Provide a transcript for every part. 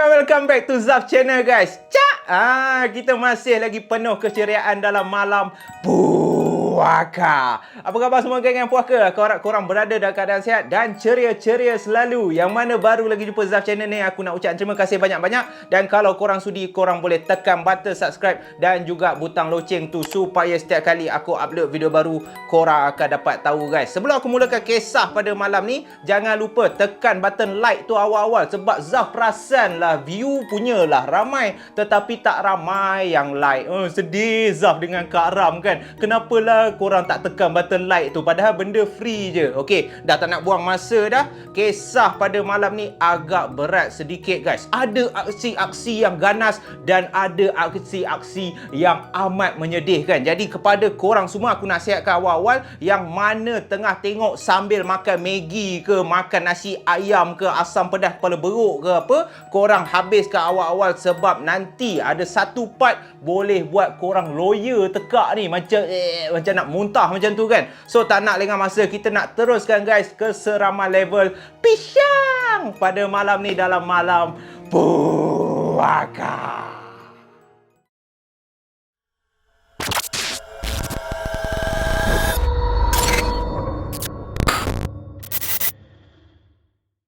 welcome back to Zaf Channel guys. Kita masih lagi penuh keceriaan dalam malam puaka. Apa khabar semua geng yang puaka? Korang berada dalam keadaan sihat dan ceria-ceria selalu. Yang mana baru lagi jumpa Zaf Channel ni, aku nak ucap terima kasih banyak-banyak. Dan kalau korang sudi, korang boleh tekan button subscribe dan juga butang loceng tu supaya setiap kali aku upload video baru, korang akan dapat tahu guys. Sebelum aku mulakan kisah pada malam ni, jangan lupa tekan button like tu awal-awal. Sebab Zaf perasan lah view punya lah ramai, tetapi tak ramai yang like. Sedih Zaf dengan Kak Ram kan. Kenapalah korang tak tekan button like tu, padahal benda free je. Okey, dah tak nak buang masa dah. Kisah pada malam ni agak berat sedikit guys. Ada aksi-aksi yang ganas dan ada aksi-aksi yang amat menyedihkan. Jadi kepada korang semua, aku nasihatkan awal-awal yang mana tengah tengok sambil makan Maggi ke, makan nasi ayam ke, asam pedas kepala beruk ke apa, korang habiskan awal-awal sebab nanti ada satu part boleh buat korang lawyer tekak ni macam nak muntah macam tu kan. So tak nak lengah masa, kita nak teruskan guys ke seraman level pisang pada malam ni dalam malam puaka.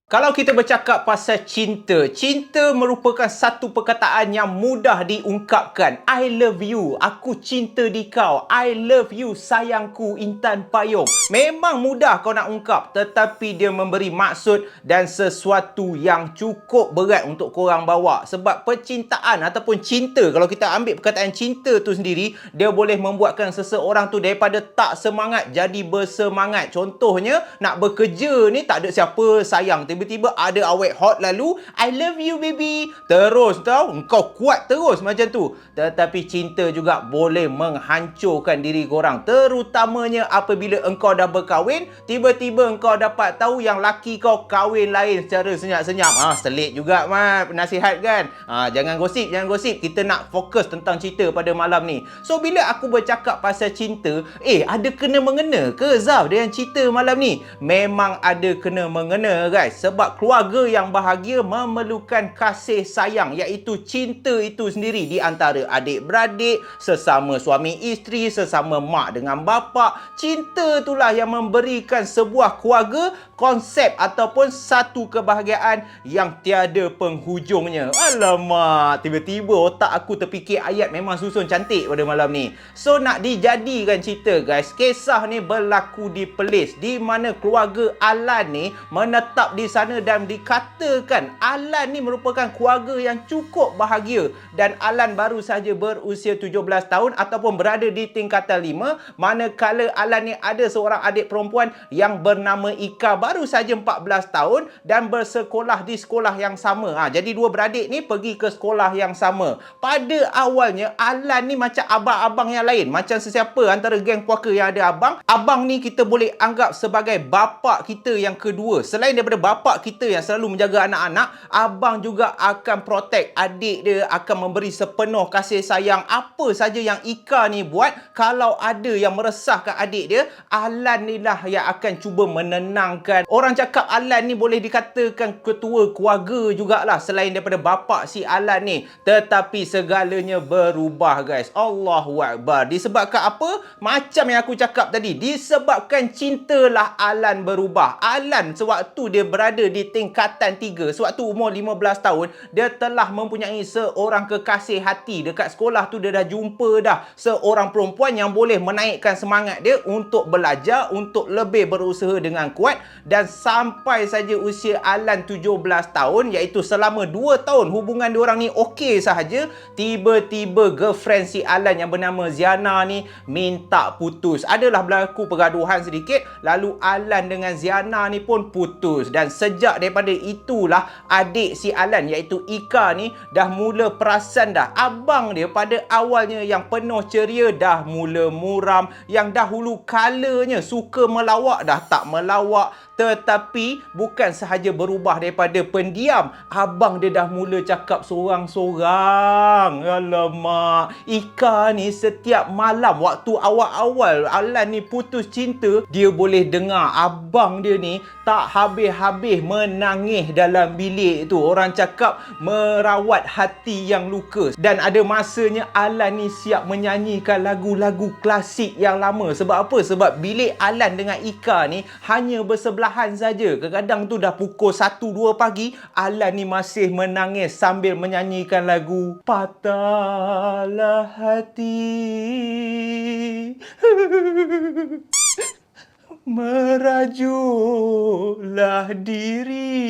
Kalau kita bercakap pasal cinta, cinta merupakan satu perkataan yang mudah diungkapkan. I love you, aku cinta di kau. I love you, sayangku, Intan Payung. Memang mudah kau nak ungkap, tetapi dia memberi maksud dan sesuatu yang cukup berat untuk korang bawa. Sebab percintaan ataupun cinta, kalau kita ambil perkataan cinta tu sendiri, dia boleh membuatkan seseorang tu daripada tak semangat jadi bersemangat. Contohnya, nak bekerja ni tak ada siapa sayang, tiba-tiba ada awet hot lalu I love you baby, terus tau, engkau kuat terus macam tu. Tetapi cinta juga boleh menghancurkan diri korang, terutamanya apabila engkau dah berkahwin, tiba-tiba engkau dapat tahu yang laki kau kahwin lain secara senyap-senyap. Selit juga nasihat kan. Jangan gosip, kita nak fokus tentang cerita pada malam ni. So bila aku bercakap pasal cinta, ada kena-mengena ke Zaf dengan cerita malam ni? Memang ada kena-mengena guys. Sebab keluarga yang bahagia memerlukan kasih sayang, iaitu cinta itu sendiri di antara adik-beradik, sesama suami isteri, sesama mak dengan bapa. Cinta itulah yang memberikan sebuah keluarga konsep ataupun satu kebahagiaan yang tiada penghujungnya. Alamak, tiba-tiba otak aku terfikir ayat memang susun cantik pada malam ni. So nak dijadikan cerita guys, kisah ni berlaku di Perlis, di mana keluarga Alan ni menetap di sana dan dikatakan Alan ni merupakan keluarga yang cukup bahagia. Dan Alan baru saja berusia 17 tahun ataupun berada di tingkatan 5, manakala Alan ni ada seorang adik perempuan yang bernama Ika, baru saja 14 tahun dan bersekolah di sekolah yang sama. Jadi dua beradik ni pergi ke sekolah yang sama. Pada awalnya Alan ni macam abang-abang yang lain, macam sesiapa antara geng puaka yang ada abang. Abang ni kita boleh anggap sebagai bapa kita yang kedua. Selain daripada bapa kita yang selalu menjaga anak-anak, abang juga akan protect adik dia, akan memberi sepenuh kasih sayang. Apa saja yang Ika ni buat, kalau ada yang meresahkan adik dia, Alan ni lah yang akan cuba menenangkan. Orang cakap Alan ni boleh dikatakan ketua keluarga jugalah selain daripada bapa si Alan ni. Tetapi segalanya berubah guys. Allahu Akbar. Disebabkan apa? Macam yang aku cakap tadi, disebabkan cintalah Alan berubah. Alan sewaktu dia berada di tingkatan 3, sewaktu umur 15 tahun, dia telah mempunyai seorang kekasih hati. Dekat sekolah tu dia dah jumpa dah seorang perempuan yang boleh menaikkan semangat dia untuk belajar, untuk lebih berusaha dengan kuat. Dan sampai saja usia Alan 17 tahun, iaitu selama 2 tahun hubungan diorang ni okey sahaja, tiba-tiba girlfriend si Alan yang bernama Ziana ni minta putus. Adalah berlaku pergaduhan sedikit, lalu Alan dengan Ziana ni pun putus. Dan sejak daripada itulah adik si Alan iaitu Ika ni dah mula perasan dah abang dia pada awalnya yang penuh ceria dah mula muram. Yang dahulu kalanya suka melawak dah tak melawak, Tetapi bukan sahaja berubah daripada pendiam, abang dia dah mula cakap sorang-sorang. Alamak, Ika ni setiap malam waktu awal-awal Alan ni putus cinta, dia boleh dengar abang dia ni tak habis-habis menangis dalam bilik tu. Orang cakap merawat hati yang luka. Dan ada masanya Alan ni siap menyanyikan lagu-lagu klasik yang lama. Sebab apa? Sebab bilik Alan dengan Ika ni hanya bersebelahan saja. Kadang-kadang tu dah pukul 1-2 pagi, Alan ni masih menangis sambil menyanyikan lagu Patahlah Hati merajuklah diri.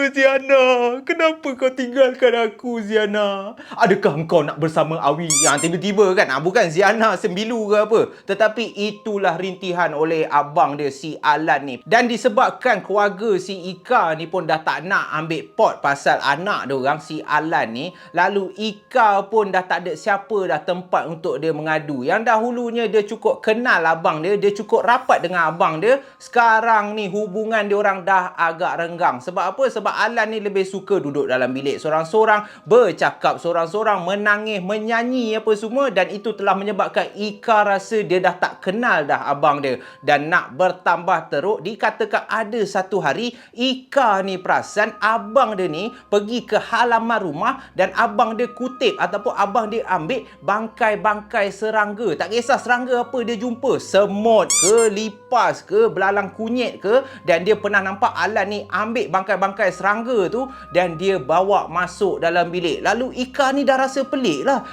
Ziana, kenapa kau tinggalkan aku, Ziana? Adakah kau nak bersama Awi? Yang tiba-tiba kan, bukan Ziana sembilu ke apa. Tetapi itulah rintihan oleh abang dia, si Alan ni. Dan disebabkan keluarga si Ika ni pun dah tak nak ambil pot pasal anak diorang, si Alan ni. Lalu Ika pun dah tak ada siapa dah tempat untuk dia mengadu. Yang dahulunya dia cukup kenal abang dia cukup rapat dengan abang dia. Sekarang ni hubungan dia orang dah agak renggang. Sebab apa? Sebab Alan ni lebih suka duduk dalam bilik sorang-sorang, bercakap sorang-sorang, menangis, menyanyi apa semua. Dan itu telah menyebabkan Ika rasa dia dah tak kenal dah abang dia. Dan nak bertambah teruk, dikatakan ada satu hari Ika ni perasan abang dia ni pergi ke halaman rumah dan abang dia kutip ataupun abang dia ambil bangkai-bangkai serangga. Tak kisah serangga apa dia jumpa, semut ke, lipas ke, belalang kunyit ke. Dan dia pernah nampak Alan ni ambil bangkai-bangkai serangga tu dan dia bawa masuk dalam bilik. Lalu Ika ni dah rasa pelik lah.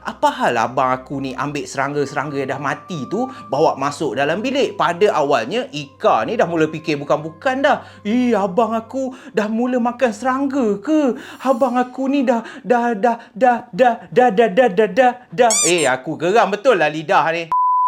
Apa hal abang aku ni ambil serangga-serangga yang dah mati tu bawa masuk dalam bilik? Pada awalnya Ika ni dah mula fikir bukan-bukan dah. Abang aku dah mula makan serangga ke? Abang aku ni dah aku geram betul lah lidah ni.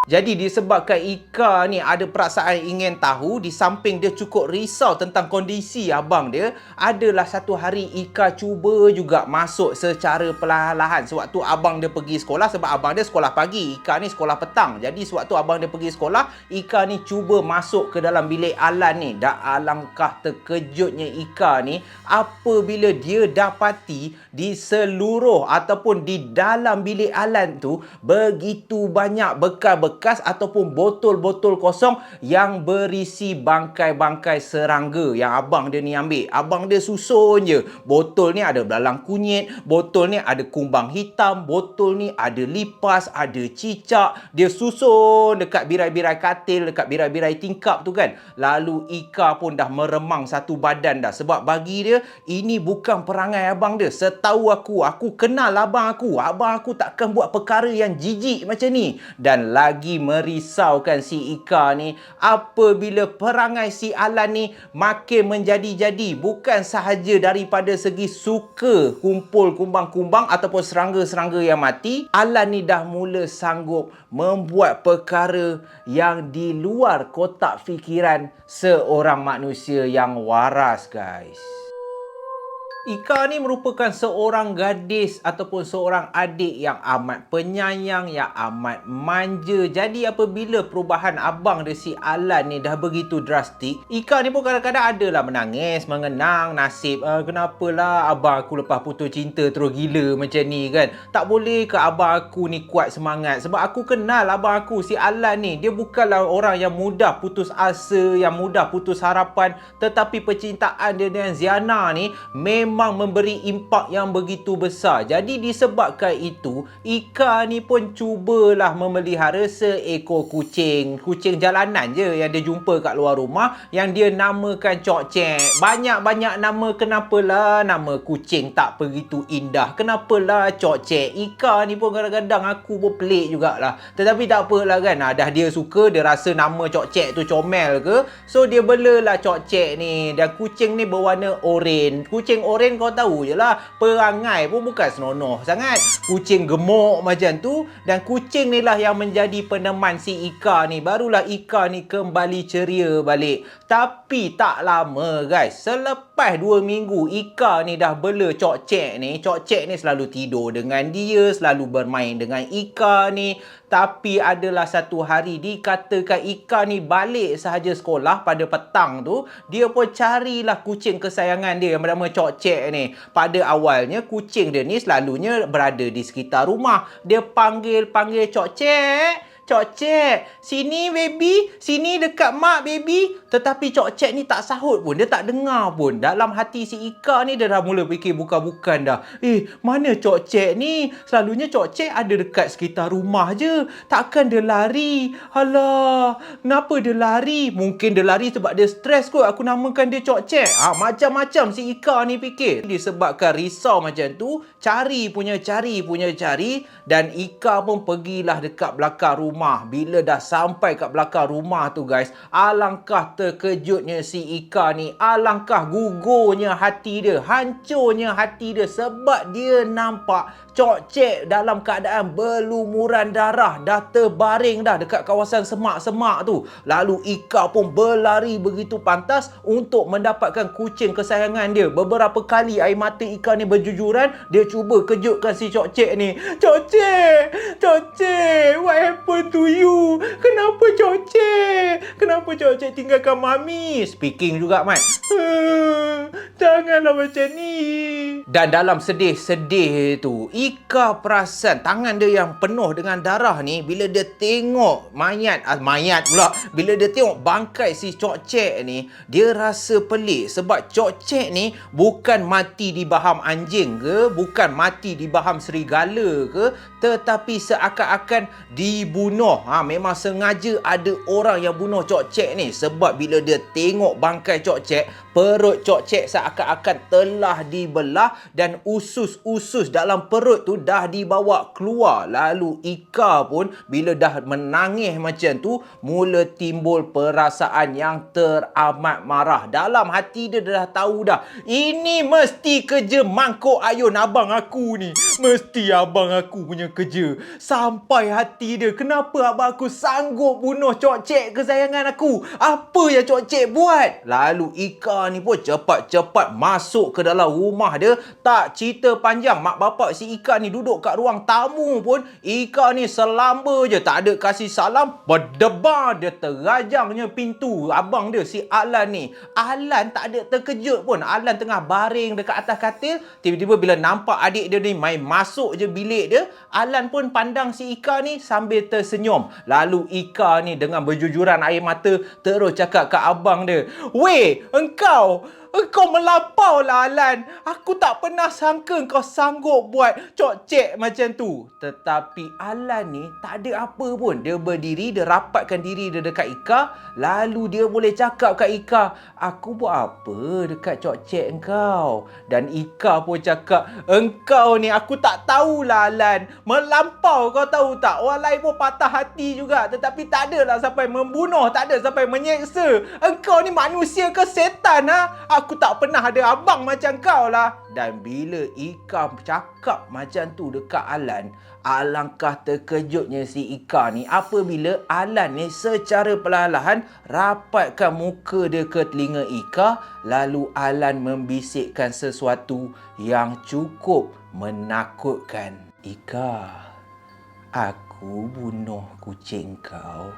Jadi disebabkan Ika ni ada perasaan ingin tahu, di samping dia cukup risau tentang kondisi abang dia, adalah satu hari Ika cuba juga masuk secara perlahan-lahan sewaktu abang dia pergi sekolah. Sebab abang dia sekolah pagi, Ika ni sekolah petang. Jadi sewaktu abang dia pergi sekolah, Ika ni cuba masuk ke dalam bilik Alan ni. Dan alangkah terkejutnya Ika ni apabila dia dapati di seluruh ataupun di dalam bilik Alan tu begitu banyak bekas-bekas ataupun botol-botol kosong yang berisi bangkai-bangkai serangga yang abang dia ni ambil. Abang dia susun je. Botol ni ada belalang kunyit, botol ni ada kumbang hitam, botol ni ada lipas, ada cicak. Dia susun dekat birai-birai katil, dekat birai-birai tingkap tu kan. Lalu Ika pun dah meremang satu badan dah. Sebab bagi dia, ini bukan perangai abang dia. Setahu aku kenal abang aku. Abang aku takkan buat perkara yang jijik macam ni. Dan lagi merisaukan si Ika ni apabila perangai si Alan ni makin menjadi-jadi. Bukan sahaja daripada segi suka kumpul kumbang-kumbang ataupun serangga-serangga yang mati, Alan ni dah mula sanggup membuat perkara yang di luar kotak fikiran seorang manusia yang waras, guys. Ika ni merupakan seorang gadis ataupun seorang adik yang amat penyayang, yang amat manja. Jadi apabila perubahan abang dia si Alan ni dah begitu drastik, Ika ni pun kadang-kadang adalah menangis, mengenang nasib. Kenapalah abang aku lepas putus cinta terus gila macam ni kan? Tak boleh ke abang aku ni kuat semangat? Sebab aku kenal abang aku si Alan ni, dia bukanlah orang yang mudah putus asa, yang mudah putus harapan. Tetapi percintaan dia dengan Ziana ni memang memberi impak yang begitu besar. Jadi disebabkan itu, Ika ni pun cubalah memelihara seekor kucing. Kucing jalanan je yang dia jumpa kat luar rumah, yang dia namakan Cok Cek. Banyak-banyak nama. Kenapalah nama kucing tak begitu indah? Kenapalah Cok Cek? Ika ni pun kadang-kadang aku pun pelik jugalah. Tetapi tak apalah kan. Dah dia suka, dia rasa nama Cok Cek tu comel ke, so dia belalah Cok Cek ni. Dan kucing ni berwarna oren. Kucing oren kau tahu je lah, perangai pun bukan senonoh sangat. Kucing gemuk macam tu. Dan kucing ni lah yang menjadi peneman si Ika ni. Barulah Ika ni kembali ceria balik. Tapi tak lama guys, selepas 2 minggu Ika ni dah bela Cok Cek ni. Cok Cek ni selalu tidur dengan dia, selalu bermain dengan Ika ni. Tapi adalah satu hari dikatakan Ika ni balik sahaja sekolah pada petang tu, dia pun carilah kucing kesayangan dia yang bernama Cok Cek ni. Pada awalnya kucing dia ni selalunya berada di sekitar rumah. Dia panggil Cok Cek, Cok Cek, sini baby, sini dekat mak baby. Tetapi Cok Cek ni tak sahut pun, dia tak dengar pun. Dalam hati si Ika ni dia dah mula fikir bukan-bukan dah. Mana Cok Cek ni? Selalunya Cok Cek ada dekat sekitar rumah je. Takkan dia lari? Alah, kenapa dia lari? Mungkin dia lari sebab dia stres kot. Aku namakan dia Cok Cek. Macam-macam si Ika ni fikir. Disebabkan risau macam tu, cari punya cari. Dan Ika pun pergilah dekat belakang rumah. Bila dah sampai kat belakang rumah tu guys, alangkah terkejutnya si Ika ni. Alangkah gugurnya hati dia, hancurnya hati dia sebab dia nampak Cok Cek dalam keadaan berlumuran darah, dah terbaring dah dekat kawasan semak-semak tu. Lalu Ika pun berlari begitu pantas untuk mendapatkan kucing kesayangan dia. Beberapa kali air mata Ika ni berjujuran. Dia cuba kejutkan si Cok Cek ni. Cok Cek, what happened to you? Kenapa Cok Cek? Kenapa Cok Cek tinggalkan mami? Speaking juga Mat. Janganlah macam ni. Dan dalam sedih-sedih tu, Ika perasan tangan dia yang penuh dengan darah ni. Bila dia tengok mayat pula, bila dia tengok bangkai si Cok Cek ni, dia rasa pelik. Sebab Cok Cek ni bukan mati di baham anjing ke, bukan mati di baham serigala ke, tetapi seakan-akan dibunuh. Memang sengaja ada orang yang bunuh Cok Cek ni. Sebab bila dia tengok bangkai Cok Cek, perut Cok Cek seakan-akan telah dibelah dan usus-usus dalam perut tu dah dibawa keluar. Lalu Ika pun bila dah menangis macam tu, mula timbul perasaan yang teramat marah. Dalam hati dia dah tahu dah, ini mesti kerja mangkuk ayun abang aku ni. Mesti abang aku punya kerja. Sampai hati dia, kenapa abang aku sanggup bunuh Cok Cek kesayangan aku? Apa yang Cok Cek buat? Lalu Ika ni pun cepat-cepat masuk ke dalam rumah dia. Tak cerita panjang, mak bapak si Ika ni duduk kat ruang tamu pun, Ika ni selamba je, tak ada kasih salam, berdebar dia terajangnya pintu abang dia si Alan ni. Alan tak ada terkejut pun. Alan tengah baring dekat atas katil. Tiba-tiba bila nampak adik dia ni main masuk je bilik dia, Alan pun pandang si Ika ni sambil tersenyum. Lalu Ika ni dengan berjujuran air mata terus cakap kat abang dia, "Weh, Engkau melampau lah Alan. Aku tak pernah sangka kau sanggup buat Cok Cek macam tu." Tetapi Alan ni tak ada apa pun. Dia berdiri, dia rapatkan diri dia dekat Ika. Lalu dia boleh cakap kat Ika, "Aku buat apa dekat Cok Cek engkau?" Dan Ika pun cakap, "Engkau ni aku tak tahulah Alan. Melampau kau tahu tak? Orang lain pun patah hati juga. Tetapi tak adalah sampai membunuh, tak ada sampai menyeksa. Engkau ni manusia ke setan Aku tak pernah ada abang macam kau lah." Dan bila Ika cakap macam tu dekat Alan, alangkah terkejutnya si Ika ni apabila Alan ni secara perlahan rapatkan muka dia ke telinga Ika. Lalu Alan membisikkan sesuatu yang cukup menakutkan. "Ika, aku bunuh kucing kau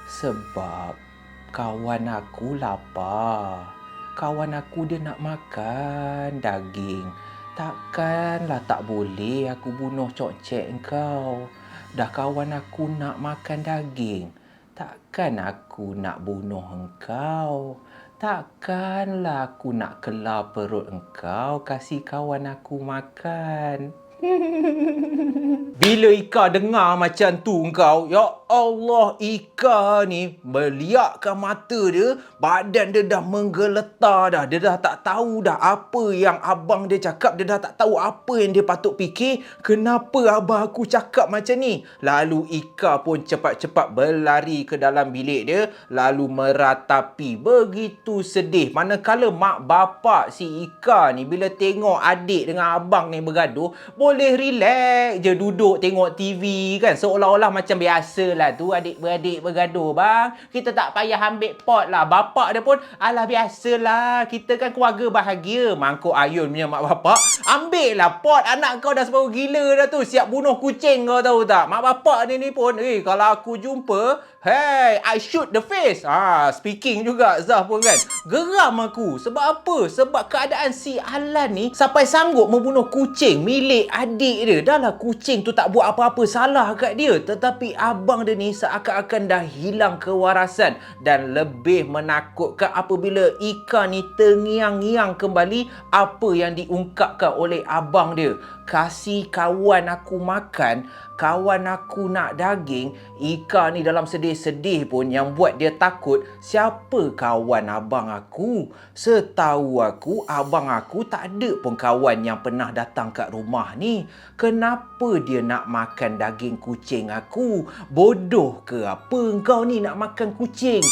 sebab kawan aku lapar. Kawan aku dia nak makan daging. Takkanlah tak boleh aku bunuh Cok Cek engkau. Dah kawan aku nak makan daging, takkan aku nak bunuh engkau. Takkanlah aku nak kelar perut engkau kasih kawan aku makan." Bila Ika dengar macam tu engkau, ya Allah, Ika ni meliakkan mata dia, badan dia dah menggeletar dah. Dia dah tak tahu dah apa yang abang dia cakap. Dia dah tak tahu apa yang dia patut fikir. Kenapa abang aku cakap macam ni? Lalu Ika pun cepat-cepat berlari ke dalam bilik dia, lalu meratapi begitu sedih. Manakala mak bapak si Ika ni bila tengok adik dengan abang ni bergaduh, boleh relax je duduk tengok TV kan, seolah-olah macam biasa biasalah tu adik-beradik bergaduh bang. Kita tak payah ambil pot lah. Bapak dia pun, alah biasalah. Kita kan keluarga bahagia. Mangkuk ayun punya mak bapak. Ambil lah pot. Anak kau dah sebaru gila dah tu. Siap bunuh kucing kau tahu tak. Mak bapak ni pun, kalau aku jumpa, hey, I shoot the face. Speaking juga Zah pun kan. Geram aku. Sebab apa? Sebab keadaan si Alan ni sampai sanggup membunuh kucing milik adik dia. Dah lah kucing tu tak buat apa-apa salah kat dia. Tetapi abang dia ni seakan-akan dah hilang kewarasan. Dan lebih menakutkan apabila Ika ni terngiang-ngiang kembali apa yang diungkapkan oleh abang dia. Kasih kawan aku makan, kawan aku nak daging. Ika ni dalam sedih-sedih pun yang buat dia takut. Siapa kawan abang aku? Setahu aku, abang aku tak ada pun kawan yang pernah datang kat rumah ni. Kenapa dia nak makan daging kucing aku? Bodoh ke apa engkau ni nak makan kucing?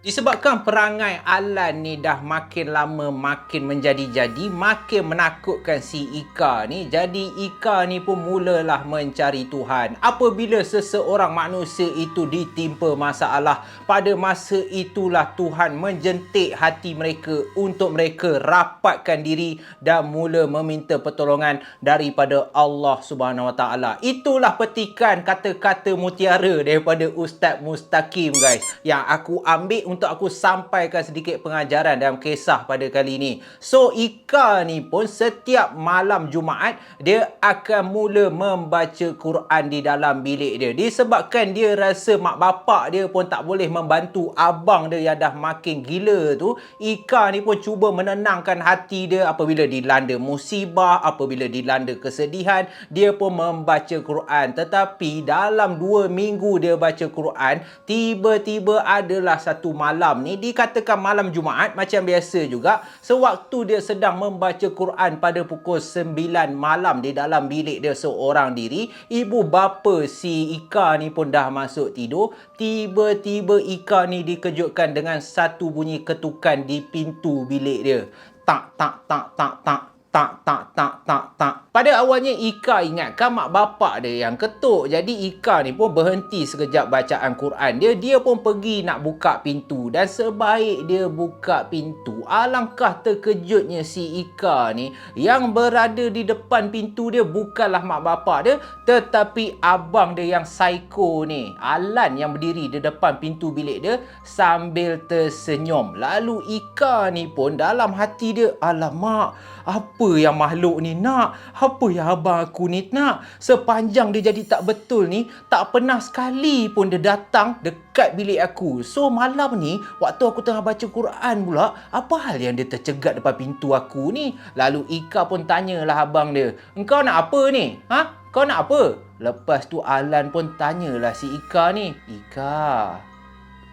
Disebabkan perangai Alan ni dah makin lama makin menjadi-jadi, makin menakutkan si Ika ni. Jadi Ika ni pun mulalah mencari Tuhan. Apabila seseorang manusia itu ditimpa masalah, pada masa itulah Tuhan menjentik hati mereka untuk mereka rapatkan diri dan mula meminta pertolongan daripada Allah Subhanahu Wa Taala. Itulah petikan kata-kata mutiara daripada Ustaz Mustaqim guys, yang aku ambil untuk aku sampaikan sedikit pengajaran dalam kisah pada kali ini. So Ika ni pun setiap malam Jumaat dia akan mula membaca Quran di dalam bilik dia. Disebabkan dia rasa mak bapak dia pun tak boleh membantu abang dia yang dah makin gila tu, Ika ni pun cuba menenangkan hati dia apabila dilanda musibah, apabila dilanda kesedihan, dia pun membaca Quran. Tetapi dalam 2 minggu dia baca Quran, tiba-tiba adalah satu malam ni, dikatakan malam Jumaat macam biasa juga, sewaktu dia sedang membaca Quran pada pukul 9 malam di dalam bilik dia seorang diri, ibu bapa si Ika ni pun dah masuk tidur. Tiba-tiba Ika ni dikejutkan dengan satu bunyi ketukan di pintu bilik dia. Tak tak tak tak tak tak tak tak tak tak. Pada awalnya Ika ingatkan mak bapak dia yang ketuk. Jadi Ika ni pun berhenti sekejap bacaan Quran dia. Dia pun pergi nak buka pintu. Dan sebaik dia buka pintu, alangkah terkejutnya si Ika ni. Yang berada di depan pintu dia bukanlah mak bapak dia, tetapi abang dia yang psycho ni, Alan, yang berdiri di depan pintu bilik dia sambil tersenyum. Lalu Ika ni pun dalam hati dia, alamak, apa yang makhluk ni nak? Apa yang abang aku ni nak? Sepanjang dia jadi tak betul ni, tak pernah sekali pun dia datang dekat bilik aku. So malam ni, waktu aku tengah baca Quran pula, apa hal yang dia tercegat depan pintu aku ni? Lalu Ika pun tanyalah abang dia, engkau nak apa ni? Kau nak apa? Lepas tu Alan pun tanyalah si Ika ni, Ika,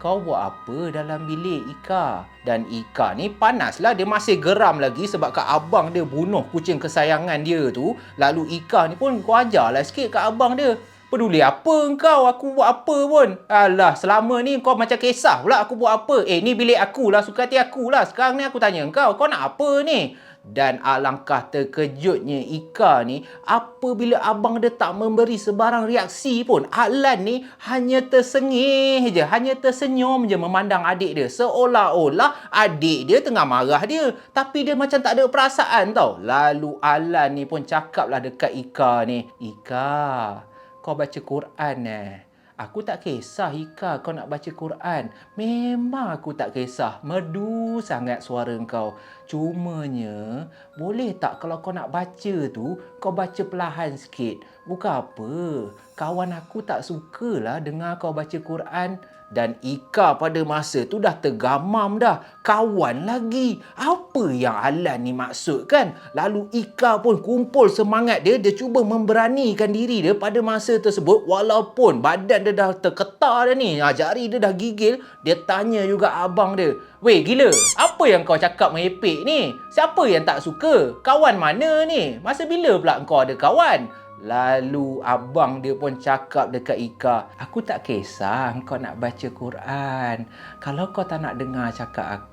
kau buat apa dalam bilik Ika? Dan Ika ni panaslah, dia masih geram lagi sebab kat abang dia bunuh kucing kesayangan dia tu. Lalu Ika ni pun kau ajarlah sikit kat abang dia. Peduli apa engkau, aku buat apa pun. Alah, selama ni kau macam kisah pula aku buat apa. Ni bilik aku lah, suka hati aku lah. Sekarang ni aku tanya kau nak apa ni? Dan alangkah terkejutnya Ika ni apabila abang dia tak memberi sebarang reaksi pun. Alan ni hanya tersengih je, hanya tersenyum je memandang adik dia, seolah-olah adik dia tengah marah dia, tapi dia macam tak ada perasaan tau. Lalu Alan ni pun cakaplah dekat Ika ni, Ika, kau baca Quran Aku tak kisah Ika kau nak baca Quran. Memang aku tak kisah. Merdu sangat suara kau. Cumanya, boleh tak kalau kau nak baca tu, kau baca perlahan sikit. Bukan apa. Kawan aku tak sukalah dengar kau baca Quran. Dan Ika pada masa tu dah tergamam dah. Kawan lagi. Apa yang Alan ni maksudkan? Lalu Ika pun kumpul semangat dia. Dia cuba memberanikan diri dia pada masa tersebut. Walaupun badan dia dah terketar dah ni. Jari dia dah gigil. Dia tanya juga abang dia. Weh gila, apa yang kau cakap merepek ni? Siapa yang tak suka? Kawan mana ni? Masa bila pula kau ada kawan? Lalu abang dia pun cakap dekat Ika, aku tak kisah kau nak baca Quran. Kalau kau tak nak dengar cakap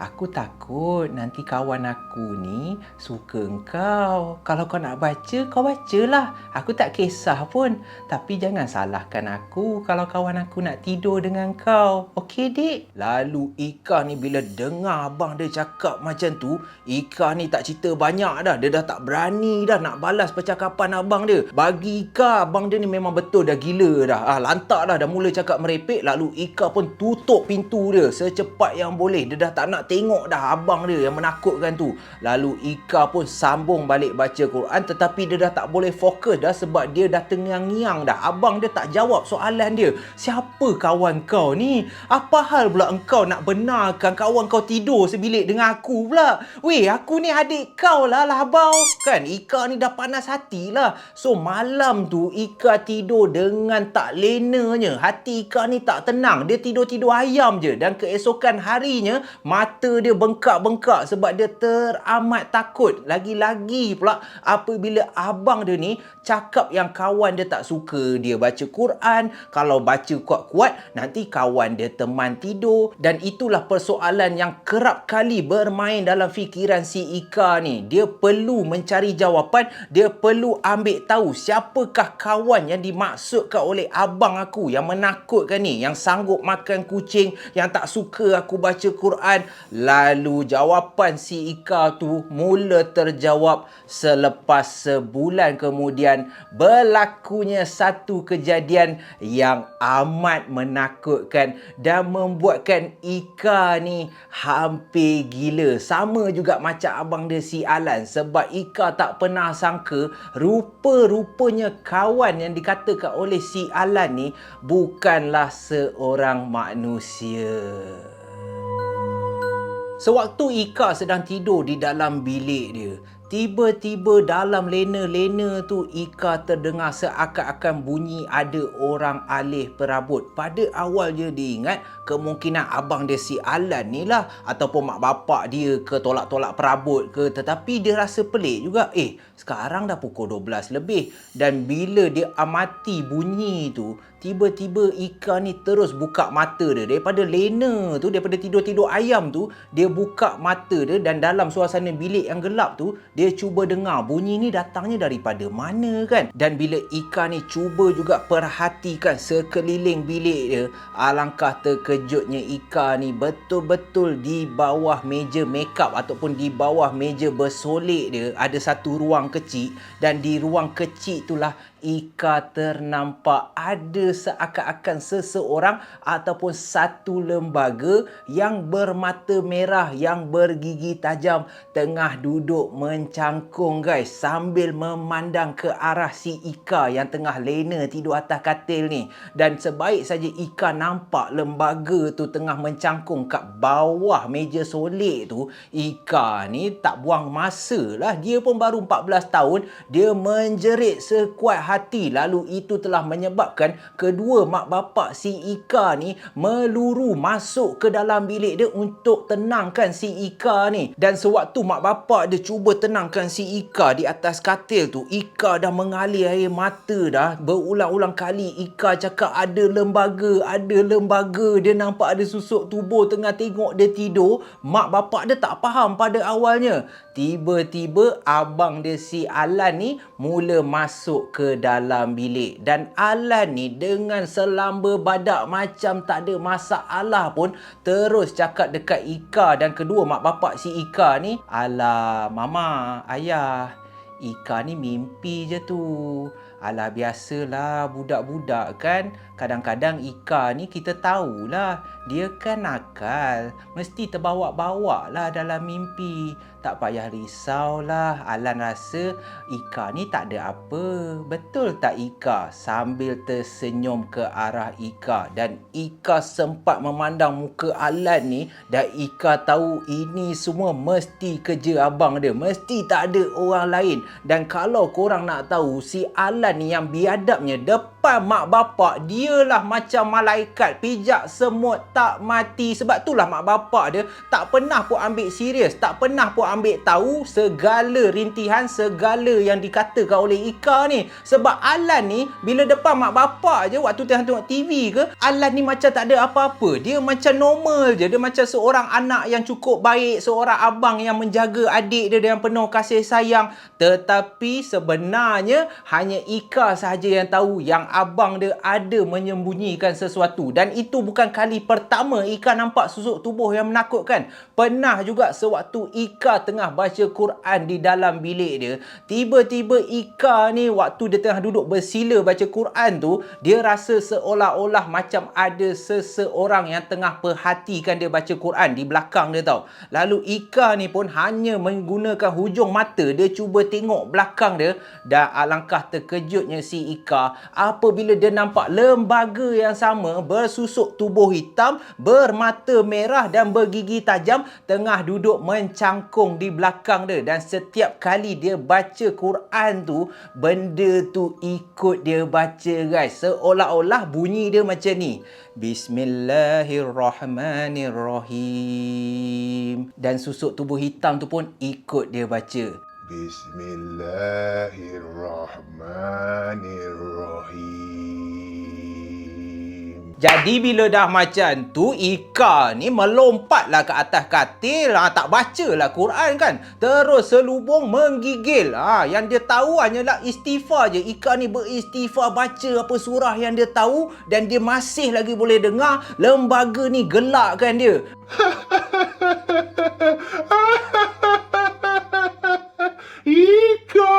Aku takut nanti kawan aku ni suka engkau. Kalau kau nak baca, kau bacalah. Aku tak kisah pun. Tapi jangan salahkan aku kalau kawan aku nak tidur dengan kau. Okey, dik? Lalu Ika ni bila dengar abang dia cakap macam tu, Ika ni tak cerita banyak dah. Dia dah tak berani dah nak balas percakapan abang dia. Bagi Ika, abang dia ni memang betul dah gila dah. Lantak dah mula cakap merepek. Lalu Ika pun tutup pintu dia secepat yang boleh. Dia dah tak nak tengok dah abang dia yang menakutkan tu. Lalu Ika pun sambung balik baca Quran, tetapi dia dah tak boleh fokus dah sebab dia dah tengiang-ngiang dah. Abang dia tak jawab soalan dia. Siapa kawan kau ni? Apa hal pula engkau nak benarkan kawan kau tidur sebilik dengan aku pula? Weh, aku ni adik kau lah labau. Kan Ika ni dah panas hati lah. So malam tu Ika tidur dengan tak lenanya. Hati Ika ni tak tenang. Dia tidur-tidur ayam je. Dan keesokan harinya mata dia bengkak-bengkak sebab dia teramat takut. Lagi-lagi pula apabila abang dia ni cakap yang kawan dia tak suka dia baca Quran. Kalau baca kuat-kuat nanti kawan dia teman tidur. Dan itulah persoalan yang kerap kali bermain dalam fikiran si Ika ni. Dia perlu mencari jawapan. Dia perlu ambil tahu siapakah kawan yang dimaksudkan oleh abang aku yang menakutkan ni, yang sanggup makan kucing, yang tak suka aku baca Quran. Lalu jawapan si Ika tu mula terjawab selepas sebulan kemudian berlakunya satu kejadian yang amat menakutkan dan membuatkan Ika ni hampir gila. Sama juga macam abang dia si Alan, sebab Ika tak pernah sangka rupa-rupanya kawan yang dikatakan oleh si Alan ni bukanlah seorang manusia. Sewaktu Ika sedang tidur di dalam bilik dia, tiba-tiba dalam lena-lena tu Ika terdengar seakan-akan bunyi ada orang alih perabot. Pada awalnya dia ingat kemungkinan abang dia si Alan ni lah, ataupun mak bapak dia ke tolak-tolak perabot ke. Tetapi dia rasa pelik juga. Sekarang dah pukul 12 lebih. Dan bila dia amati bunyi tu, tiba-tiba Ika ni terus buka mata dia. Daripada lena tu, daripada tidur-tidur ayam tu, dia buka mata dia. Dan dalam suasana bilik yang gelap tu, dia cuba dengar bunyi ni datangnya daripada mana kan. Dan bila Ika ni cuba juga perhatikan sekeliling bilik dia, alangkah terkejutnya Ika ni betul-betul di bawah meja makeup ataupun di bawah meja bersolek dia ada satu ruang kecil. Dan di ruang kecil itulah Ika ternampak ada seakan-akan seseorang ataupun satu lembaga yang bermata merah, yang bergigi tajam, tengah duduk mencangkung guys, sambil memandang ke arah si Ika yang tengah lena tidur atas katil ni. Dan sebaik saja Ika nampak lembaga tu tengah mencangkung kat bawah meja solek tu, Ika ni tak buang masa lah. Dia pun baru 14 tahun, dia menjerit sekuat hati. Lalu itu telah menyebabkan kedua mak bapak si Ika ni meluru masuk ke dalam bilik dia untuk tenangkan si Ika ni. Dan sewaktu mak bapak dia cuba tenangkan si Ika di atas katil tu, Ika dah mengalir air mata dah. Berulang-ulang kali Ika cakap ada lembaga, ada lembaga. Dia nampak ada susuk tubuh tengah tengok dia tidur. Mak bapak dia tak faham pada awalnya. Tiba-tiba abang dia si Alan ni mula masuk ke dalam bilik. Dan Alan ni dengan selamba badak macam tak ada masalah pun terus cakap dekat Ika dan kedua mak bapak si Ika ni, "Alah mama, ayah, Ika ni mimpi je tu. Alah biasalah budak-budak kan. Kadang-kadang Ika ni kita tahulah dia kan nakal. Mesti terbawa-bawa lah dalam mimpi. Tak payah risaulah. Alan rasa Ika ni tak ada apa. Betul tak Ika?" Sambil tersenyum ke arah Ika. Dan Ika sempat memandang muka Alan ni. Dan Ika tahu ini semua mesti kerja abang dia. Mesti tak ada orang lain. Dan kalau korang nak tahu, si Alan ni yang biadabnya depan mak bapak, dialah macam malaikat pijak semut tak mati. Sebab itulah mak bapak dia tak pernah pun ambil serius, tak pernah pun ambil tahu segala rintihan, segala yang dikatakan oleh Ika ni. Sebab Alan ni, bila depan mak bapak je, waktu tengah tengok TV ke, Alan ni macam tak ada apa-apa. Dia macam normal je. Dia macam seorang anak yang cukup baik, seorang abang yang menjaga adik dia dengan penuh kasih sayang. Tetapi sebenarnya hanya Ika sahaja yang tahu yang abang dia ada menyembunyikan sesuatu. Dan itu bukan kali pertama Ika nampak susuk tubuh yang menakutkan. Pernah juga sewaktu Ika tengah baca Quran di dalam bilik dia, tiba-tiba Ika ni waktu dia tengah duduk bersila baca Quran tu, dia rasa seolah-olah macam ada seseorang yang tengah perhatikan dia baca Quran di belakang dia tau. Lalu Ika ni pun hanya menggunakan hujung mata dia cuba tengok belakang dia, dan alangkah terkejutnya si Ika apabila dia nampak lembaga yang sama bersusuk tubuh hitam, bermata merah dan bergigi tajam tengah duduk mencangkung di belakang dia. Dan setiap kali dia baca Quran tu, benda tu ikut dia baca guys. Seolah-olah bunyi dia macam ni, Bismillahirrahmanirrahim. Dan susuk tubuh hitam tu pun ikut dia baca, Bismillahirrahmanirrahim. Jadi bila dah macam tu, Ika ni melompatlah ke atas katil. Tak bacalah Quran kan. Terus selubung menggigil. Yang dia tahu hanyalah istighfar je. Ika ni beristighfar, baca apa surah yang dia tahu, dan dia masih lagi boleh dengar lembaga ni gelakkan dia. Ika.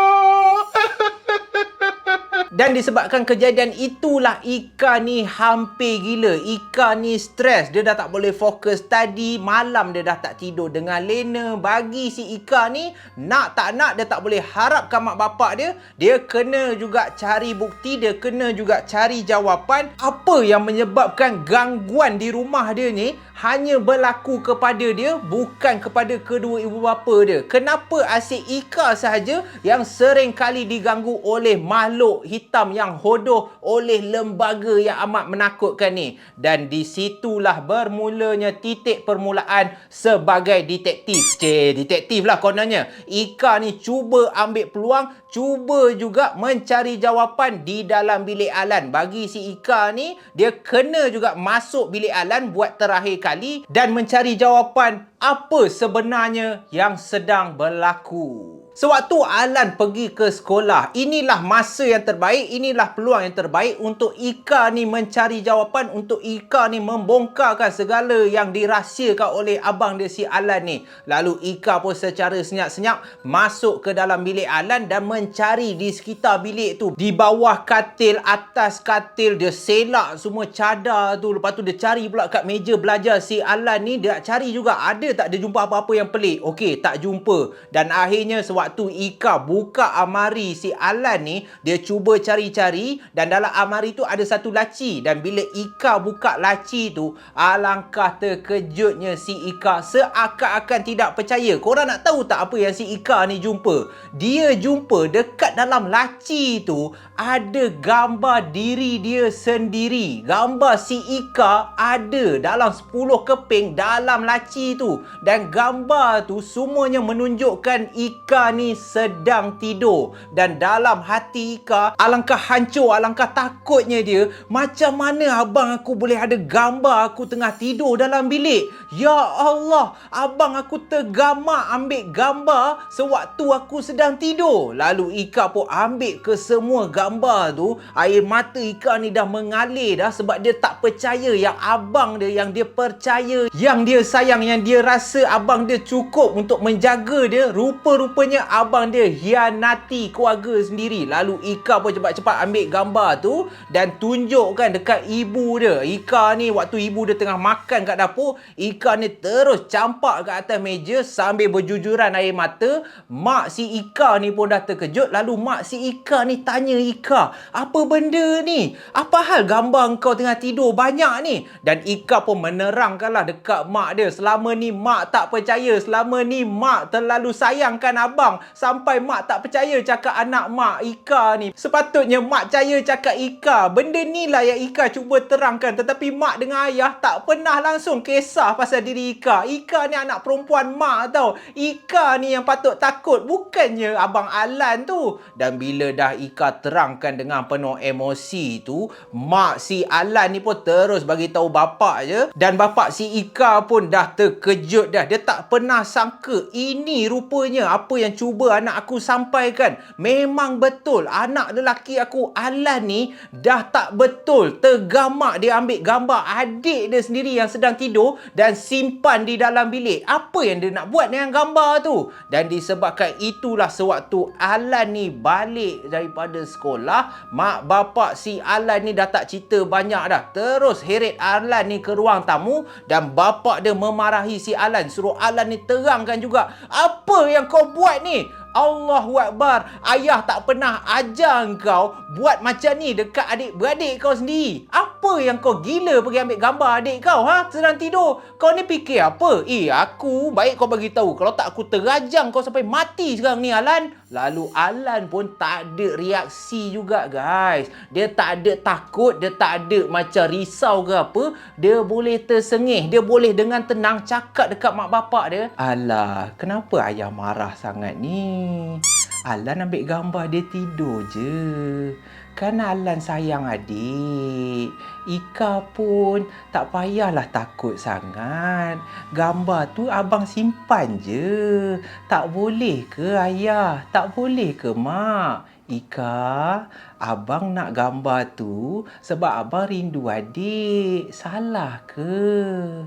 Dan disebabkan kejadian itulah Ika ni hampir gila. Ika ni stres. Dia dah tak boleh fokus study. Malam dia dah tak tidur dengan lena. Bagi si Ika ni, nak tak nak dia tak boleh harapkan mak bapak dia. Dia kena juga cari bukti. Dia kena juga cari jawapan. Apa yang menyebabkan gangguan di rumah dia ni hanya berlaku kepada dia, bukan kepada kedua ibu bapa dia. Kenapa asyik Ika sahaja yang sering kali diganggu oleh makhluk hitam yang hodoh, oleh lembaga yang amat menakutkan ni? Dan disitulah bermulanya titik permulaan sebagai detektif. Detektif lah kononnya. Ika ni cuba ambil peluang, cuba juga mencari jawapan di dalam bilik Alan. Bagi si Ika ni, dia kena juga masuk bilik Alan buat terakhir kali dan mencari jawapan apa sebenarnya yang sedang berlaku. Sewaktu Alan pergi ke sekolah, inilah masa yang terbaik, inilah peluang yang terbaik untuk Ika ni mencari jawapan, untuk Ika ni membongkarkan segala yang dirahsiakan oleh abang dia si Alan ni. Lalu Ika pun secara senyap-senyap masuk ke dalam bilik Alan dan mencari di sekitar bilik tu. Di bawah katil, atas katil, dia selak semua cadar tu. Lepas tu dia cari pula kat meja belajar si Alan ni, dia cari juga ada tak dia jumpa apa-apa yang pelik. Okey, tak jumpa. Dan akhirnya sewaktu Ika buka almari si Alan ni, dia cuba cari-cari dan dalam almari tu ada satu laci. Dan bila Ika buka laci tu, alangkah terkejutnya si Ika, seakan-akan tidak percaya. Korang nak tahu tak apa yang si Ika ni jumpa? Dia jumpa dekat dalam laci tu ada gambar diri dia sendiri. Gambar si Ika ada dalam 10 keping dalam laci tu. Dan gambar tu semuanya menunjukkan Ika ni sedang tidur. Dan dalam hati Ika, alangkah hancur, alangkah takutnya dia. Macam mana abang aku boleh ada gambar aku tengah tidur dalam bilik? Ya Allah, abang aku tergamak ambil gambar sewaktu aku sedang tidur. Lalu Ika pun ambil ke semua gambar tu. Air mata Ika ni dah mengalir dah, sebab dia tak percaya yang abang dia, yang dia percaya, yang dia sayang, yang dia rasa abang dia cukup untuk menjaga dia, rupa-rupanya abang dia hianati keluarga sendiri. Lalu Ika pun cepat-cepat ambil gambar tu dan tunjukkan dekat ibu dia. Ika ni waktu ibu dia tengah makan kat dapur, Ika ni terus campak kat atas meja sambil berjujuran air mata. Mak si Ika ni pun dah terkejut. Lalu mak si Ika ni tanya Ika, apa benda ni? Apa hal gambar kau tengah tidur banyak ni? Dan Ika pun menerangkanlah dekat mak dia, selama ni mak tak percaya. Selama ni mak terlalu sayangkan abang sampai mak tak percaya cakap anak mak Ika ni. Sepatutnya mak percaya cakap Ika. Benda ni lah yang Ika cuba terangkan, tetapi mak dengan ayah tak pernah langsung kisah pasal diri Ika. Ika ni anak perempuan mak tau. Ika ni yang patut takut, bukannya abang Alan tu. Dan bila dah Ika terangkan dengan penuh emosi tu, mak si Alan ni pun terus bagi tahu bapak je. Dan bapak si Ika pun dah terkejut dah. Dia tak pernah sangka ini rupanya apa yang cuba anak aku sampaikan. Memang betul anak lelaki aku Alan ni dah tak betul tergamak. Dia ambil gambar adik dia sendiri yang sedang tidur dan simpan di dalam bilik. Apa yang dia nak buat dengan gambar tu? Dan disebabkan itulah sewaktu Alan ni balik daripada sekolah, mak bapak si Alan ni dah tak cerita banyak dah. Terus heret Alan ni ke ruang tamu dan bapak dia memarahi si Alan, suruh Alan ni terangkan juga, apa yang kau buat ni? Allahu Akbar. Ayah tak pernah ajar kau buat macam ni dekat adik-beradik kau sendiri. Apa yang kau gila pergi ambil gambar adik kau, sedang tidur? Kau ni fikir apa? Aku baik kau bagi tahu. Kalau tak aku terajang kau sampai mati sekarang ni, Alan. Lalu Alan pun tak ada reaksi juga, guys. Dia tak ada takut, dia tak ada macam risau ke apa. Dia boleh tersengih, dia boleh dengan tenang cakap dekat mak bapak dia. Alah, kenapa ayah marah sangat ni? Alan ambil gambar dia tidur je. Kan Alan sayang adik. Ika pun tak payahlah takut sangat. Gambar tu abang simpan je. Tak boleh ke ayah? Tak boleh ke mak? Ika, abang nak gambar tu sebab abang rindu adik. Salah ke?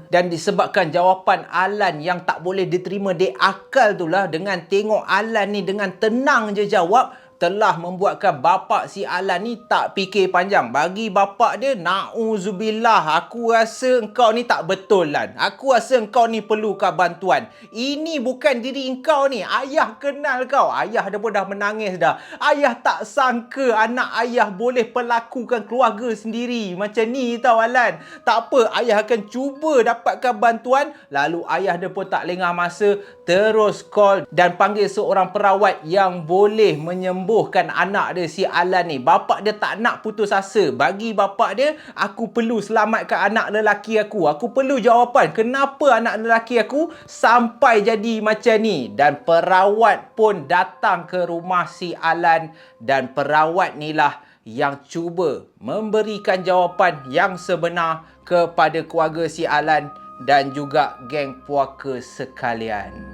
Dan disebabkan jawapan Alan yang tak boleh diterima di akal tu lah, dengan tengok Alan ni dengan tenang je jawab, telah membuatkan bapak si Alan ni tak fikir panjang. Bagi bapak dia, na'uzubillah, aku rasa engkau ni tak betul, Lan. Aku rasa engkau ni perlukan bantuan. Ini bukan diri engkau ni. Ayah kenal kau. Ayah dia pun dah menangis dah. Ayah tak sangka anak ayah boleh perlakukan keluarga sendiri macam ni tau, Alan. Tak apa, ayah akan cuba dapatkan bantuan. Lalu ayah dia pun tak lengah masa, terus call dan panggil seorang perawat yang boleh menyembuhkan anak dia si Alan ni. Bapak dia tak nak putus asa. Bagi bapak dia, aku perlu selamatkan anak lelaki aku. Aku perlu jawapan kenapa anak lelaki aku sampai jadi macam ni. Dan perawat pun datang ke rumah si Alan, dan perawat ni lah yang cuba memberikan jawapan yang sebenar kepada keluarga si Alan dan juga geng puaka sekalian.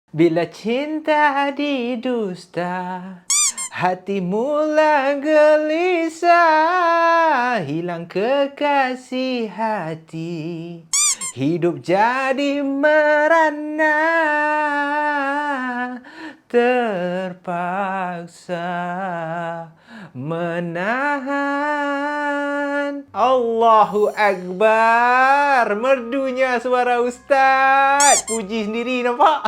Bila cinta didusta, hati mula gelisah, hilang kekasih hati, hidup jadi merana, terpaksa menahan. Allahu Akbar. Merdunya suara Ustaz. Puji sendiri, nampak?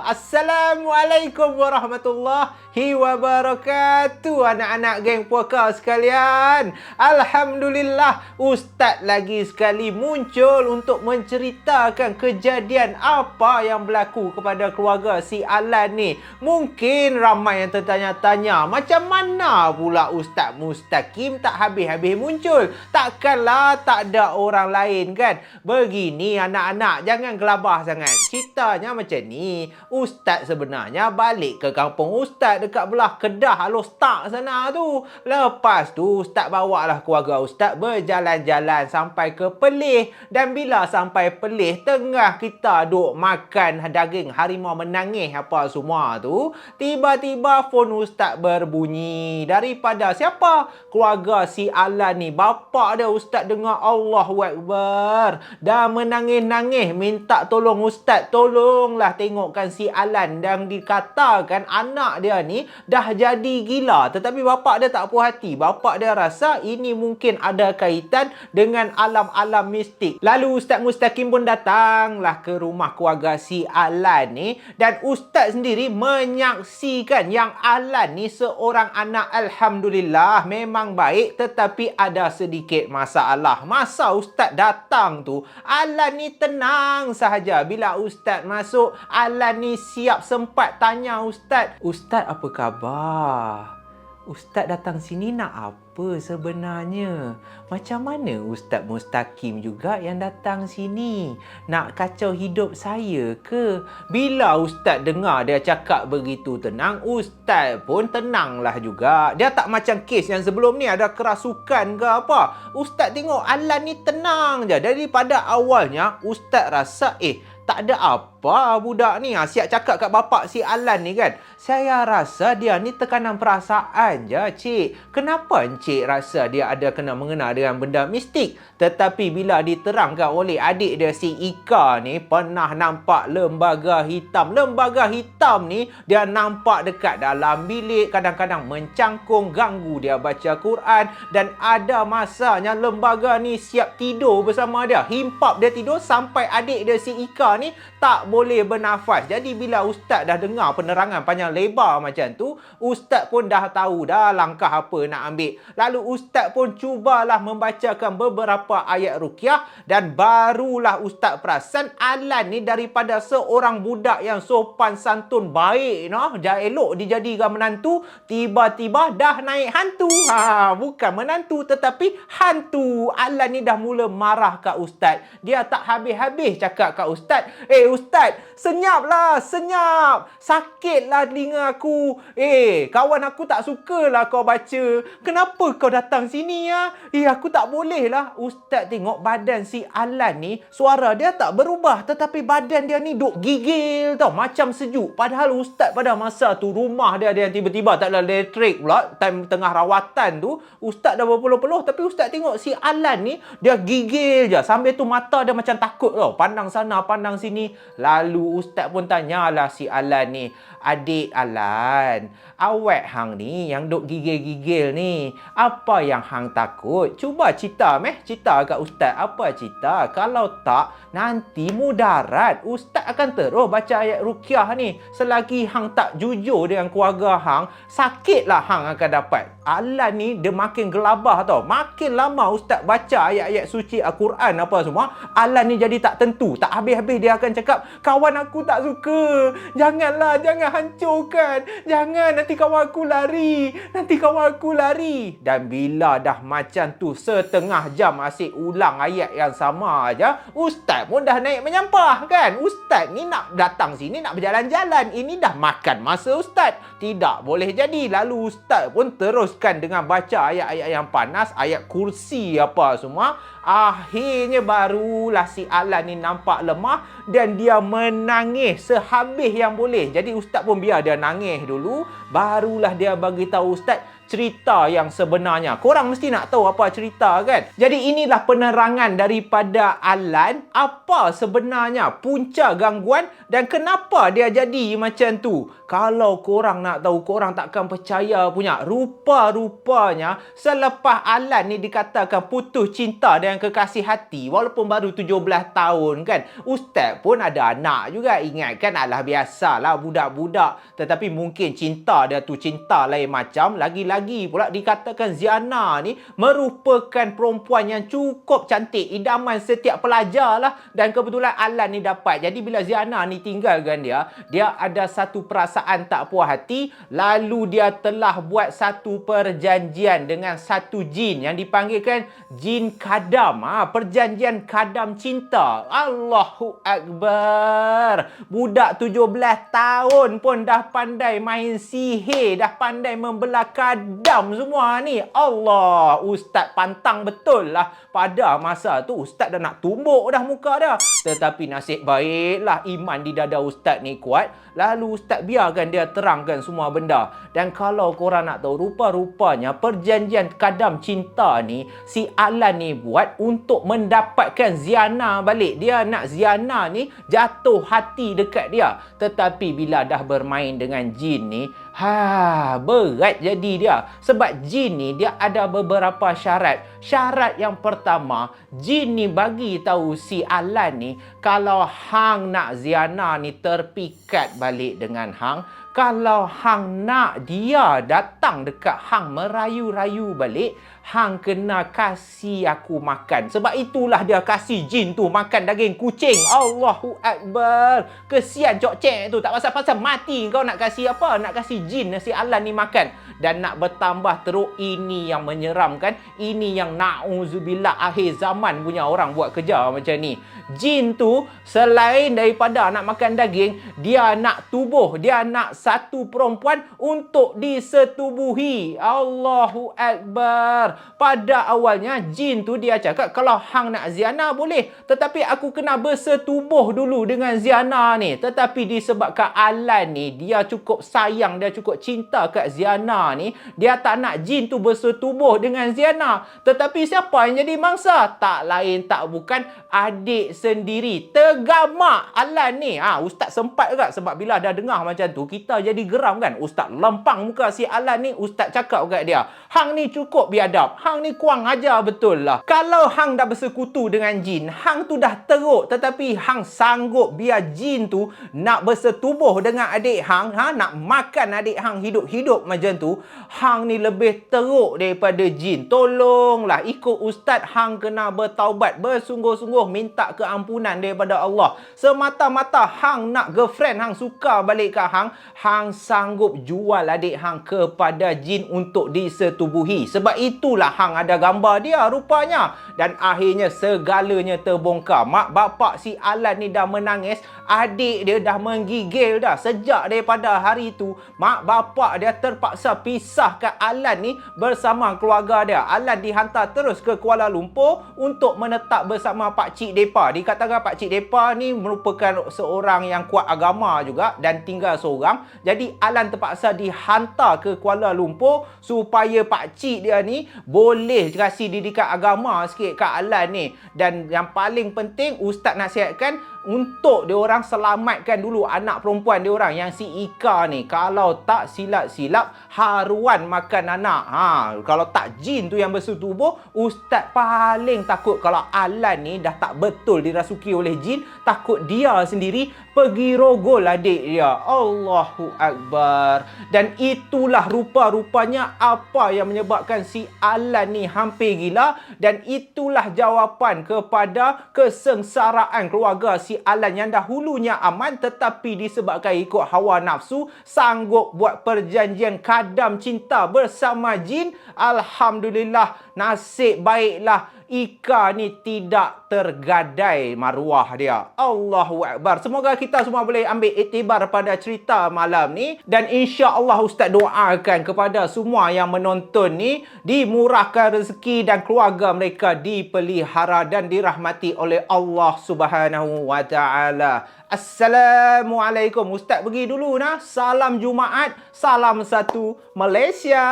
Assalamualaikum warahmatullahi wabarakatuh. Anak-anak geng puaka sekalian, alhamdulillah Ustaz lagi sekali muncul untuk menceritakan kejadian apa yang berlaku kepada keluarga si Alan ni. Mungkin ramai yang tertanya-tanya, macam mana pula Ustaz Mustaqim tak habis-habis muncul? Takkanlah tak ada orang lain kan? Begini anak-anak, jangan gelabah sangat. Ceritanya macam ni. Ustaz sebenarnya balik ke kampung Ustaz dekat belah Kedah Alostak sana tu. Lepas tu Ustaz bawalah keluarga Ustaz berjalan-jalan sampai ke Perlis. Dan bila sampai Perlis, tengah kita duk makan daging harimau menangis apa semua tu, tiba-tiba phone Ustaz berbunyi. Daripada siapa? Keluarga si Alan ni. Bapak dia Ustaz dengar Allahu Akbar dan menangis-nangis minta tolong Ustaz, tolonglah tengokkan si Alan. Dan dikatakan anak dia ni dah jadi gila. Tetapi bapak dia tak puas hati. Bapak dia rasa ini mungkin ada kaitan dengan alam-alam mistik. Lalu Ustaz Mustaqim pun datanglah ke rumah keluarga si Alan ni. Dan Ustaz sendiri menyaksikan yang Alan ni seorang anak Alhamdulillah memang baik, tetapi ada sedikit masalah. Masa Ustaz datang tu, Alan ni tenang sahaja. Bila Ustaz masuk, Alan ni siap sempat tanya Ustaz, "Ustaz, apa khabar? Ustaz datang sini nak apa sebenarnya? Macam mana Ustaz Mustaqim juga yang datang sini? Nak kacau hidup saya ke?" Bila Ustaz dengar dia cakap begitu tenang, Ustaz pun tenanglah juga. Dia tak macam kes yang sebelum ni ada kerasukan ke apa. Ustaz tengok Alan ni tenang je. Daripada awalnya Ustaz rasa tak ada apa budak ni. Siap cakap kat bapak si Alan ni kan. Saya rasa dia ni tekanan perasaan je, cik. Kenapa cik rasa dia ada kena mengena dengan benda mistik? Tetapi bila diterangkan oleh adik dia si Ika ni, pernah nampak lembaga hitam. Lembaga hitam ni dia nampak dekat dalam bilik. Kadang-kadang mencangkung, ganggu dia baca Quran. Dan ada masanya lembaga ni siap tidur bersama dia. Himpap dia tidur sampai adik dia si Ika ni tak boleh bernafas. Jadi bila Ustaz dah dengar penerangan panjang lebar macam tu, Ustaz pun dah tahu dah langkah apa nak ambil. Lalu Ustaz pun cubalah membacakan beberapa ayat ruqyah dan barulah Ustaz perasan Alan ni daripada seorang budak yang sopan santun baik dah elok dijadikan menantu, tiba-tiba dah naik hantu. Bukan menantu tetapi hantu. Alan ni dah mula marah kat Ustaz. Dia tak habis-habis cakap kat Ustaz, Ustaz, senyaplah, senyap. Sakitlah telinga aku. Kawan aku tak sukalah kau baca. Kenapa kau datang sini ya? Aku tak boleh lah. Ustaz tengok badan si Alan ni, suara dia tak berubah. Tetapi badan dia ni duk gigil tau. Macam sejuk. Padahal Ustaz pada masa tu rumah dia ada yang tiba-tiba tak ada elektrik pula. Time tengah rawatan tu, Ustaz dah berpeluh-peluh. Tapi Ustaz tengok si Alan ni, dia gigil je. Sambil tu mata dia macam takut tau. Pandang sana, pandang sini. Lalu Ustaz pun tanyalah si Alan ni, "Adik Alan, awak hang ni yang duk gigil-gigil ni, apa yang hang takut? Cuba cerita kat Ustaz. Apa cerita? Kalau tak, nanti mudarat. Ustaz akan terus baca ayat ruqyah ni. Selagi hang tak jujur dengan keluarga hang, sakitlah hang akan dapat." Alan ni dia makin gelabah tau. Makin lama Ustaz baca ayat-ayat suci Al-Quran apa semua, Alan ni jadi tak tentu. Tak habis-habis dia akan cakap, "Kawan aku tak suka. Janganlah, jangan hancurkan. Jangan, nanti kawan aku lari. Nanti kawan aku lari." Dan bila dah macam tu setengah jam asyik ulang ayat yang sama aja, Ustaz pun dah naik menyampah kan. Ustaz ni nak datang sini nak berjalan-jalan. Ini dah makan masa Ustaz. Tidak boleh jadi. Lalu Ustaz pun teruskan dengan baca ayat-ayat yang panas, ayat kursi apa semua. Akhirnya barulah si Alan ni nampak lemah dan dia menangis sehabis yang boleh. Jadi Ustaz pun biar dia nangis dulu, barulah dia bagi tahu Ustaz cerita yang sebenarnya. Korang mesti nak tahu apa cerita kan? Jadi inilah penerangan daripada Alan, apa sebenarnya punca gangguan dan kenapa dia jadi macam tu. Kalau korang nak tahu, korang takkan percaya punya. Rupa-rupanya selepas Alan ni dikatakan putus cinta dengan kekasih hati, walaupun baru 17 tahun kan, Ustaz pun ada anak juga. Ingat kan, alah biasalah budak-budak. Tetapi mungkin cinta dia tu cinta lain macam. Lagi pula dikatakan Ziana ni merupakan perempuan yang cukup cantik, idaman setiap pelajar lah. Dan kebetulan Alan ni dapat. Jadi bila Ziana ni tinggalkan dia ada satu perasaan tak puas hati. Lalu dia telah buat satu perjanjian dengan satu jin yang dipanggilkan jin kadam. Perjanjian kadam cinta. Allahu Akbar. Budak 17 tahun pun dah pandai main sihir, dah pandai membelah kadam semua ni. Allah, Ustaz pantang betul lah. Pada masa tu Ustaz dah nak tumbuk dah muka dia. Tetapi nasib baiklah iman di dada Ustaz ni kuat. Lalu Ustaz biarkan dia terangkan semua benda. Dan kalau korang nak tahu, rupa-rupanya perjanjian kadam cinta ni si Alan ni buat buat untuk mendapatkan Ziana balik. Dia nak Ziana ni jatuh hati dekat dia. Tetapi bila dah bermain dengan jin ni, berat jadi dia. Sebab jin ni dia ada beberapa syarat. Syarat yang pertama, jin ni bagi tahu si Alan ni, kalau hang nak Ziana ni terpikat balik dengan hang, kalau hang nak dia datang dekat hang merayu-rayu balik, hang kena kasih aku makan. Sebab itulah dia kasih jin tu makan daging kucing. Allahu Akbar. Kesian Cok Cek tu. Tak pasal-pasal mati kau nak kasih apa? Nak kasih jin si Alan ni makan. Dan nak bertambah teruk, ini yang menyeramkan. Ini yang na'udzubillah akhir zaman punya orang buat kerja macam ni. Jin tu selain daripada nak makan daging, dia nak tubuh, dia nak satu perempuan untuk disetubuhi. Allahu Akbar. Pada awalnya jin tu dia cakap, kalau hang nak Ziana boleh, tetapi aku kena bersetubuh dulu dengan Ziana ni. Tetapi disebabkan Alan ni dia cukup sayang, dia cukup cinta kat Ziana ni, dia tak nak jin tu bersetubuh dengan Ziana. Tetapi siapa yang jadi mangsa? Tak lain tak bukan adik sendiri. Tergamak Alan ni. Ustaz sempat juga, sebab bila dah dengar macam tu, kita jadi geram kan. Ustaz lempang muka si Alan ni. Ustaz cakap kat dia, hang ni cukup biadab, hang ni kurang ajar betul lah. Kalau hang dah bersekutu dengan jin, hang tu dah teruk, tetapi hang sanggup biar jin tu nak bersetubuh dengan adik hang, nak makan adik hang hidup-hidup macam tu, hang ni lebih teruk daripada jin. Tolonglah ikut Ustaz, hang kena bertaubat bersungguh-sungguh, minta keampunan daripada Allah. Semata-mata hang nak girlfriend hang suka balik ke hang, hang sanggup jual adik hang kepada jin untuk disetubuhi. Sebab itulah hang ada gambar dia rupanya. Dan akhirnya segalanya terbongkar. Mak bapak si Alan ni dah menangis, adik dia dah menggigil dah. Sejak daripada hari tu, mak bapak dia terpaksa pisahkan Alan ni bersama keluarga dia. Alan dihantar terus ke Kuala Lumpur untuk menetap bersama pakcik depa. Dikatakan pakcik depa ni merupakan seorang yang kuat agama juga dan tinggal seorang. Jadi Alan terpaksa dihantar ke Kuala Lumpur supaya pakcik dia ni boleh kasih didikan agama sikit kat Alan ni. Dan yang paling penting, Ustaz nasihatkan untuk diorang selamatkan dulu anak perempuan diorang yang si Ika ni. Kalau tak silap-silap haruan makan anak. Kalau tak jin tu yang bersetubuh, Ustaz paling takut kalau Alan ni dah tak betul dirasuki oleh jin, takut dia sendiri pergi rogol adik dia. Allahu Akbar. Dan itulah rupa-rupanya apa yang menyebabkan si Alan ni hampir gila. Dan itulah jawapan kepada kesengsaraan keluarga si Alan yang dahulunya aman, tetapi disebabkan ikut hawa nafsu, sanggup buat perjanjian kadam cinta bersama jin. Alhamdulillah, nasib baiklah Ika ni tidak tergadai maruah dia. Allahu Akbar. Semoga kita semua boleh ambil iktibar pada cerita malam ni. Dan insya-Allah Ustaz doakan kepada semua yang menonton ni dimurahkan rezeki dan keluarga mereka dipelihara dan dirahmati oleh Allah Subhanahu wa taala. Assalamualaikum. Ustaz pergi dulu nah. Salam Jumaat. Salam satu Malaysia.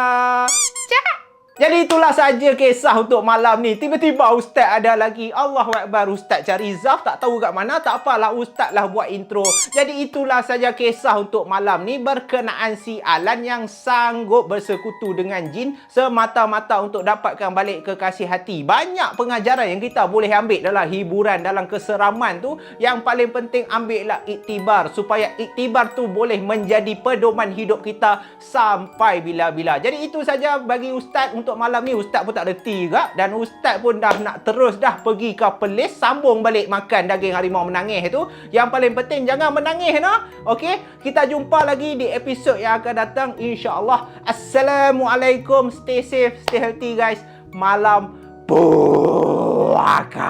Jadi itulah saja kisah untuk malam ni. Tiba-tiba Ustaz ada lagi. Allahu Akbar. Ustaz cari Zaf, tak tahu kat mana. Tak apalah, Ustaz lah buat intro. Jadi itulah saja kisah untuk malam ni berkenaan si Alan yang sanggup bersekutu dengan jin semata-mata untuk dapatkan balik kekasih hati. Banyak pengajaran yang kita boleh ambil dalam hiburan, dalam keseraman tu. Yang paling penting ambillah iktibar, supaya iktibar tu boleh menjadi pedoman hidup kita sampai bila-bila. Jadi itu saja bagi Ustaz untuk malam ni. Ustaz pun tak reti juga, dan Ustaz pun dah nak terus dah pergi ke Perlis, sambung balik makan daging harimau menangis tu. Yang paling penting jangan menangis no. Okey, kita jumpa lagi di episod yang akan datang insya-Allah. Assalamualaikum. Stay safe, stay healthy guys. Malam puaka.